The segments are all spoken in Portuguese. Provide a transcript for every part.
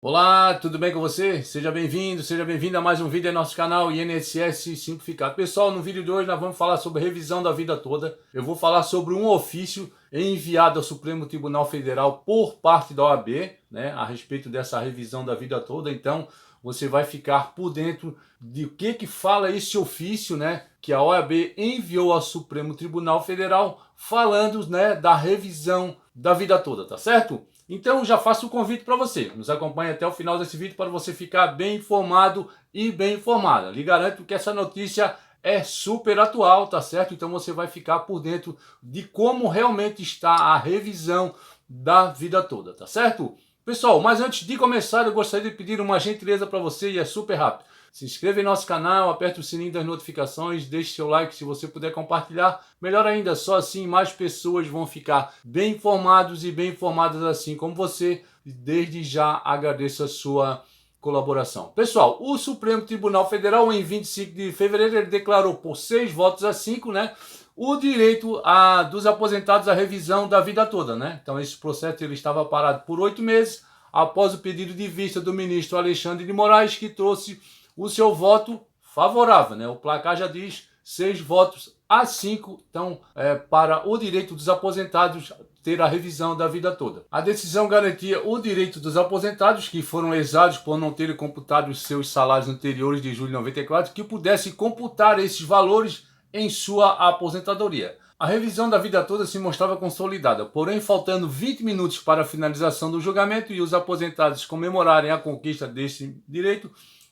Olá, tudo bem com você? Seja bem-vindo, seja bem-vinda a mais um vídeo em nosso canal INSS Simplificado. Pessoal, no vídeo de hoje nós vamos falar sobre revisão da vida toda. Eu vou falar sobre um ofício enviado ao Supremo Tribunal Federal por parte da OAB, né, a respeito dessa revisão da vida toda. Então, você vai ficar por dentro de o que fala esse ofício, né, que a OAB enviou ao Supremo Tribunal Federal, falando, né, da revisão da vida toda, tá certo? Então já faço o convite para você, nos acompanhe até o final desse vídeo para você ficar bem informado e bem informada. Lhe garanto que essa notícia é super atual, tá certo? Então você vai ficar por dentro de como realmente está a revisão da vida toda, tá certo? Pessoal, mas antes de começar eu gostaria de pedir uma gentileza para você e é super rápido. Se inscreva em nosso canal, aperte o sininho das notificações, deixe seu like se você puder compartilhar. Melhor ainda, só assim mais pessoas vão ficar bem informados e bem informadas assim como você. Desde já agradeço a sua colaboração. Pessoal, o Supremo Tribunal Federal em 25 de fevereiro ele declarou por 6 votos a 5, né, o direito dos aposentados à revisão da vida toda, né? Então esse processo ele estava parado por 8 meses após o pedido de vista do ministro Alexandre de Moraes, que trouxe o seu voto favorável, né? O placar já diz 6 votos a 5, então, para o direito dos aposentados ter a revisão da vida toda. A decisão garantia o direito dos aposentados que foram lesados por não terem computado os seus salários anteriores de julho de 94, que pudessem computar esses valores em sua aposentadoria. A revisão da vida toda se mostrava consolidada, porém faltando 20 minutos para a finalização do julgamento e os aposentados comemorarem a conquista desse direito,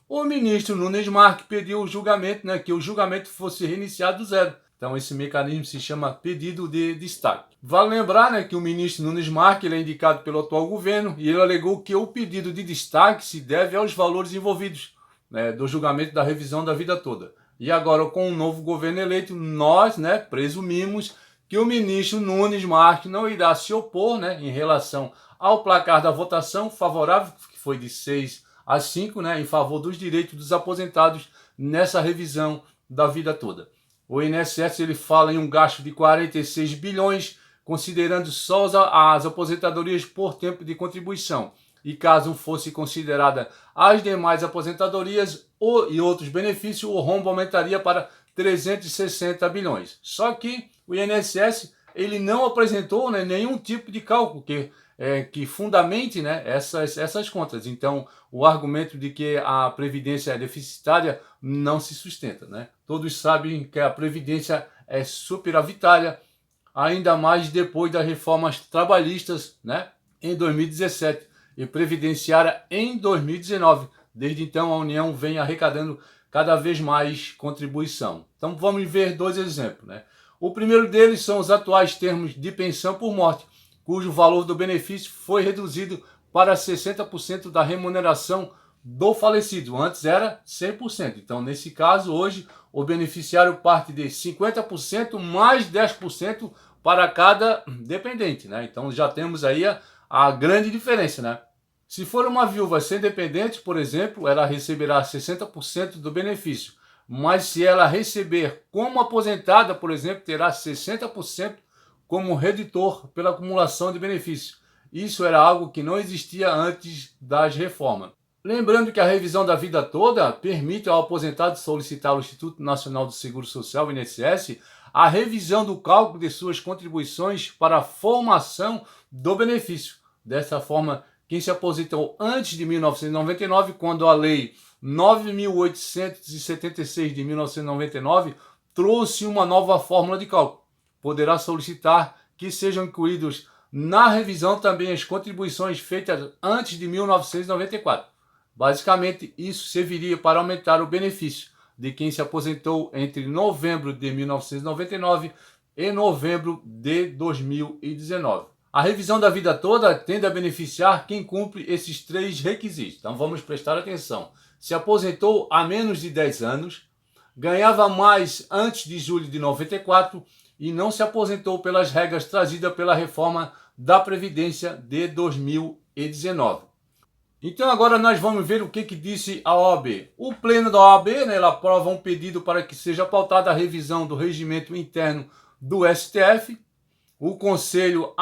o ministro Nunes Marques pediu o julgamento, né, que o julgamento fosse reiniciado do zero. Então esse mecanismo se chama pedido de destaque. Vale lembrar, né, que o ministro Nunes Marques ele é indicado pelo atual governo e ele alegou que o pedido de destaque se deve aos valores envolvidos, né, do julgamento da revisão da vida toda. E agora, com o novo governo eleito, nós, né, presumimos que o ministro Nunes Marques não irá se opor, né, em relação ao placar da votação favorável, que foi de 6 a 5, né, em favor dos direitos dos aposentados nessa revisão da vida toda. O INSS ele fala em um gasto de 46 bilhões, considerando só as aposentadorias por tempo de contribuição. E caso fosse considerada as demais aposentadorias e outros benefícios, o rombo aumentaria para 360 bilhões. Só que o INSS ele não apresentou, né, nenhum tipo de cálculo que fundamente, né, essas contas. Então, o argumento de que a Previdência é deficitária não se sustenta, né? Todos sabem que a Previdência é superavitária, ainda mais depois das reformas trabalhistas, né, em 2017 e previdenciária em 2019. Desde então, a União vem arrecadando cada vez mais contribuição. Então, vamos ver dois exemplos, né? O primeiro deles são os atuais termos de pensão por morte, cujo valor do benefício foi reduzido para 60% da remuneração do falecido. Antes era 100%. Então, nesse caso, hoje, o beneficiário parte de 50% mais 10% para cada dependente, né? Então, já temos aí a grande diferença, né? Se for uma viúva sem dependente, por exemplo, ela receberá 60% do benefício. Mas se ela receber como aposentada, por exemplo, terá 60% como redutor pela acumulação de benefícios. Isso era algo que não existia antes das reformas. Lembrando que a revisão da vida toda permite ao aposentado solicitar ao Instituto Nacional do Seguro Social, INSS, a revisão do cálculo de suas contribuições para a formação do benefício. Dessa forma, quem se aposentou antes de 1999, quando a Lei 9.876 de 1999 trouxe uma nova fórmula de cálculo, poderá solicitar que sejam incluídos na revisão também as contribuições feitas antes de 1994. Basicamente, isso serviria para aumentar o benefício de quem se aposentou entre novembro de 1999 e novembro de 2019. A revisão da vida toda tende a beneficiar quem cumpre esses 3 requisitos. Então vamos prestar atenção. Se aposentou há menos de 10 anos, ganhava mais antes de julho de 94 e não se aposentou pelas regras trazidas pela reforma da Previdência de 2019. Então agora nós vamos ver o que disse a OAB. O pleno da OAB, né, ela aprova um pedido para que seja pautada a revisão do regimento interno do STF. O Conselho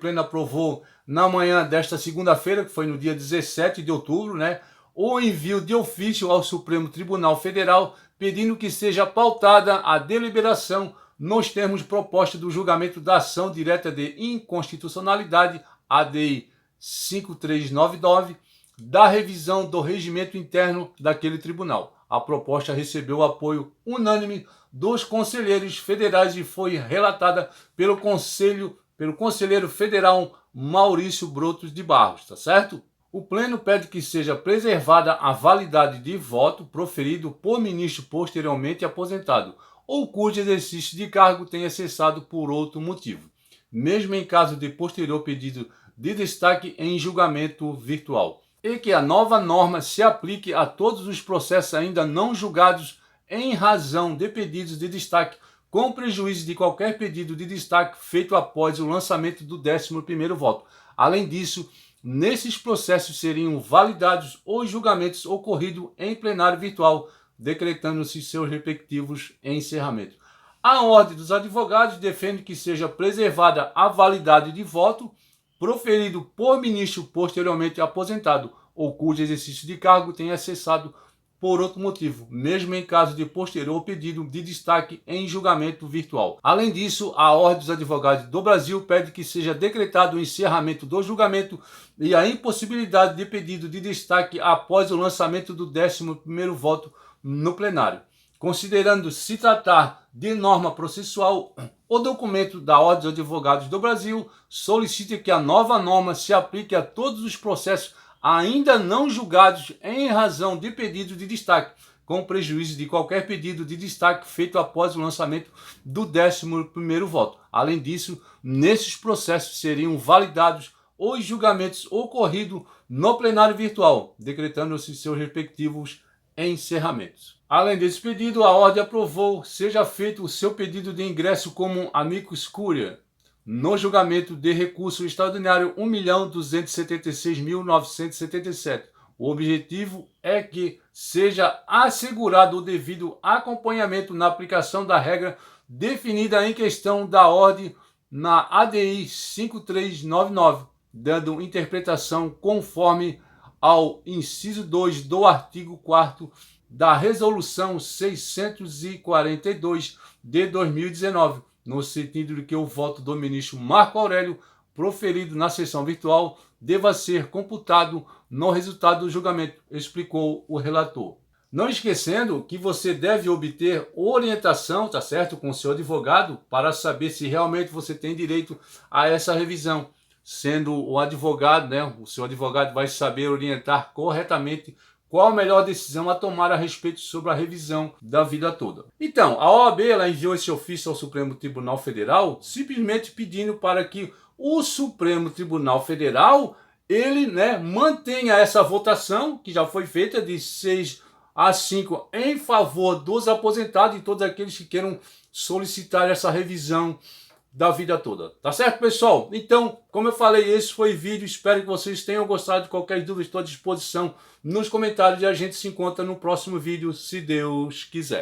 Pleno aprovou na manhã desta segunda-feira, que foi no dia 17 de outubro, né, o envio de ofício ao Supremo Tribunal Federal pedindo que seja pautada a deliberação nos termos propostos do julgamento da ação direta de inconstitucionalidade, ADI 5399, da revisão do regimento interno daquele tribunal. A proposta recebeu o apoio unânime dos conselheiros federais e foi relatada pelo conselheiro federal Maurício Brotos de Barros, tá certo? O Pleno pede que seja preservada a validade de voto proferido por ministro posteriormente aposentado ou cujo exercício de cargo tenha cessado por outro motivo, mesmo em caso de posterior pedido de destaque em julgamento virtual, e que a nova norma se aplique a todos os processos ainda não julgados em razão de pedidos de destaque, com prejuízo de qualquer pedido de destaque feito após o lançamento do 11º voto. Além disso, nesses processos seriam validados os julgamentos ocorridos em plenário virtual, decretando-se seus respectivos encerramentos. A Ordem dos Advogados defende que seja preservada a validade de voto proferido por ministro posteriormente aposentado ou cujo exercício de cargo tenha cessado por outro motivo, mesmo em caso de posterior pedido de destaque em julgamento virtual. Além disso, a Ordem dos Advogados do Brasil pede que seja decretado o encerramento do julgamento e a impossibilidade de pedido de destaque após o lançamento do 11º voto no plenário. Considerando se tratar de norma processual, o documento da Ordem dos Advogados do Brasil solicita que a nova norma se aplique a todos os processos ainda não julgados em razão de pedido de destaque, com prejuízo de qualquer pedido de destaque feito após o lançamento do 11º voto. Além disso, nesses processos seriam validados os julgamentos ocorridos no plenário virtual, decretando-se seus respectivos encerramentos. Além desse pedido, a Ordem aprovou seja feito o seu pedido de ingresso como amicus curiae no julgamento de recurso extraordinário 1.276.977. O objetivo é que seja assegurado o devido acompanhamento na aplicação da regra definida em questão da ordem na ADI 5399, dando interpretação conforme ao inciso 2 do artigo 4º da Resolução 642 de 2019, no sentido de que o voto do ministro Marco Aurélio, proferido na sessão virtual, deva ser computado no resultado do julgamento, explicou o relator. Não esquecendo que você deve obter orientação, tá certo, com o seu advogado para saber se realmente você tem direito a essa revisão. Sendo o advogado, né, o seu advogado vai saber orientar corretamente qual a melhor decisão a tomar a respeito sobre a revisão da vida toda. Então, a OAB ela enviou esse ofício ao Supremo Tribunal Federal simplesmente pedindo para que o Supremo Tribunal Federal ele, né, mantenha essa votação que já foi feita de 6-5 em favor dos aposentados e todos aqueles que queiram solicitar essa revisão da vida toda. Tá certo, pessoal? Então, como eu falei, esse foi o vídeo. Espero que vocês tenham gostado. De qualquer dúvida, estou à disposição nos comentários e a gente se encontra no próximo vídeo, se Deus quiser.